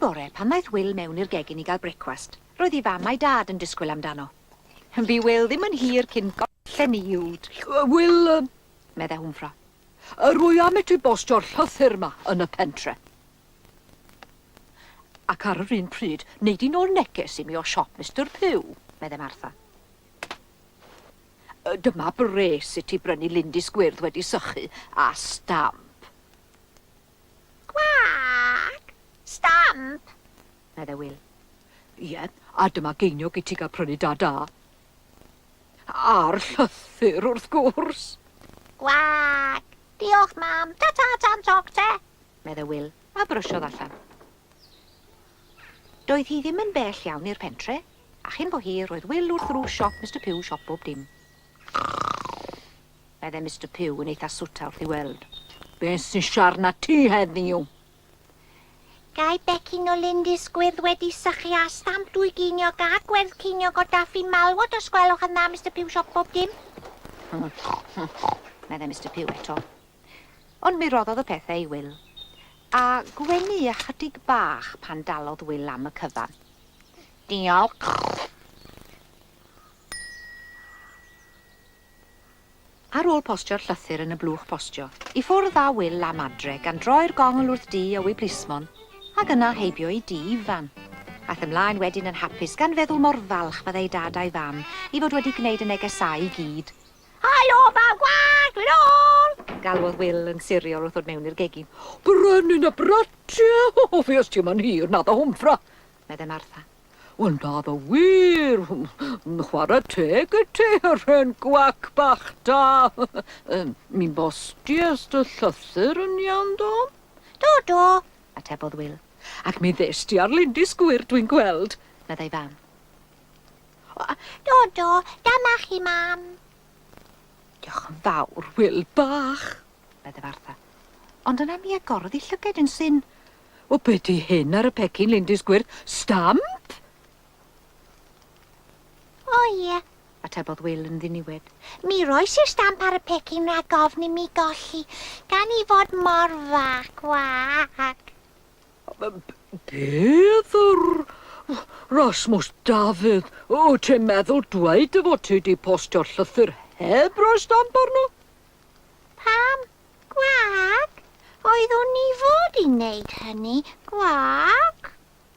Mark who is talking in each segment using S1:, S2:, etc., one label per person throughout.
S1: bore pan ddaeth Wil mewn i'r gegin I gael brecwast, roedd I fam a'i dad yn disgwyl amdano. Bu Wil ddim yn hir cyn gollen I uwd.
S2: Wil,
S1: Medde Hwmffra.
S2: rwy am i ti bostio'r llythyr ma yn y pentre. Ac ar yr un pryd, neud un o'r neges I mi o siop Mr Pew.
S1: Medde Martha.
S2: Dyma bres I ti brynu lindys gwyrdd wedi sychu a stamp.
S3: Cwac! Stamp!
S1: Medde Wil.
S2: Ie, a dyma geiniog I ti gael prynu da. A'r llythyr wrth gwrs.
S3: Cwac! Diolch, mam. Ta-ta tan toc te.
S1: Medde Wil, a brysiodd allan. Doedd hi ddim yn bell iawn i'r pentre, a chyn bo hir roedd Wil wrth rw siop Mr Pew siop bob dim. Medde Mr Pew yn eitha swta wrth I weld.
S2: Be sy'n siarna ti heddiw?
S3: Gai becyn o lindys gwyrdd wedi sychu a stamp dwy geiniog a gwerth ceiniog o daffi malwod os gwelwch yn dda, Mr Pew siop bob dim.
S1: Medde Mr Pew eto. Ond mi roddodd y pethau I Wil. A gwenu ychydig bach pan dalodd Wil am y cyfan.
S3: Diolch.
S1: Ar ôl postio'r llythyr yn y blwch postio, I ffwrdd â Wil am adre gan droi'r gongl wrth di a wy blismon, ac yna heibio I di ifan. Ath ymlaen wedyn yn hapus gan feddwl mor falch byddai dad a'i fam I fod wedi gwneud y negesau I gyd.
S3: Halo, mam Cwac, dwi'n ôl!
S1: Galwodd Wil yn siriol wrth ddod mewn i'r gegin.
S2: Brynu'n y bratia! O, fi os ti man hir nad o Hwmffra.
S1: Medde Martha.
S2: Wel, nad o wir. Chwarae teg y te ar hyn gwac bach da. Mi'n bostias dy llythyr yn iawn do?
S3: Do.
S1: Atebodd Wil.
S2: Ac mi ddesti ar lindys gwyrdd dwi'n gweld.
S1: Meddai fam.
S3: Do, dyma chi, mam.
S2: Diolch yn fawr, Wil bach.
S1: Medde Martha. Ond yna mi agorodd I llyged yn syn.
S2: O, beth I hyn ar y pecyn lindys gwyrdd? Stamp?
S3: O ie,
S1: Atebodd Wil yn ddiniwed.
S3: mi roes i'r stamp ar y pecyn rhag ofn I mi golli, gan I fod mor fach, Cwac.
S2: Beth yr Rasmus Dafydd? O, ti'n meddwl dweud y fod ti wedi postio'r llythyr heb roi stamp arno?
S3: Pam? Cwac? Oeddwn I fod I wneud hynny, Cwac?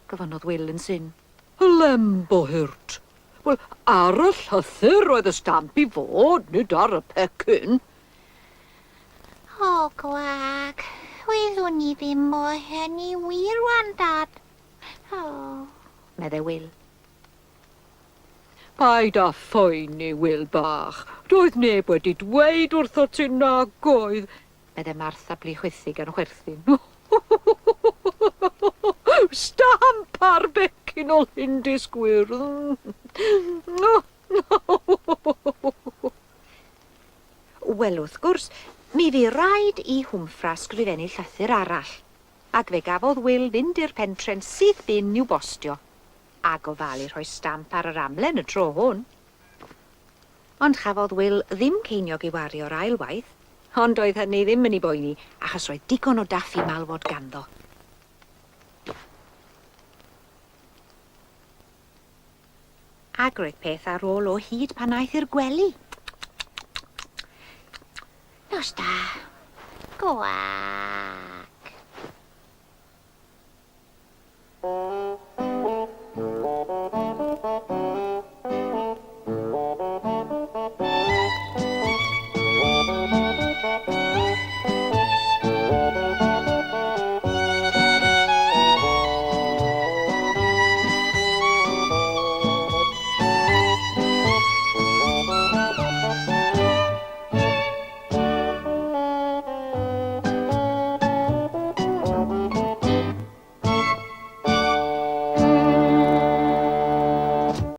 S1: Gyfynnodd Wil yn syn.
S2: Lembo hirt. Wel, ar y llythyr roedd y stamp I fod, nid ar y pecyn.
S3: O, Cwac, oeddwn I ddim o hynny wir wan, Dad. O.
S1: Medde Wil.
S2: Paid a phoeni, Wil bach. Doedd neb wedi dweud wrtho ti nag oedd.
S1: Medde Martha bli chwythu gan chwerthin.
S2: Stamp ar becyn o lindys gwyrdd.
S1: Wel, wrth gwrs, mi fi raid I Hwmffra sgrifennu llythyr arall. Ac fe gafodd Wil fynd i'r pentre'n syth bin i'w bostio. A gofalu rhoi stamp ar yr amlen y tro hwn. Ond chafodd Wil ddim ceiniog I wario'r ail waith, ond oedd hynny ddim yn I boeni, achos roedd digon o daffi malwod ganddo. Ac roedd peth ar ôl o hyd pan aeth i'r gwely.
S3: Nos da. Cwac.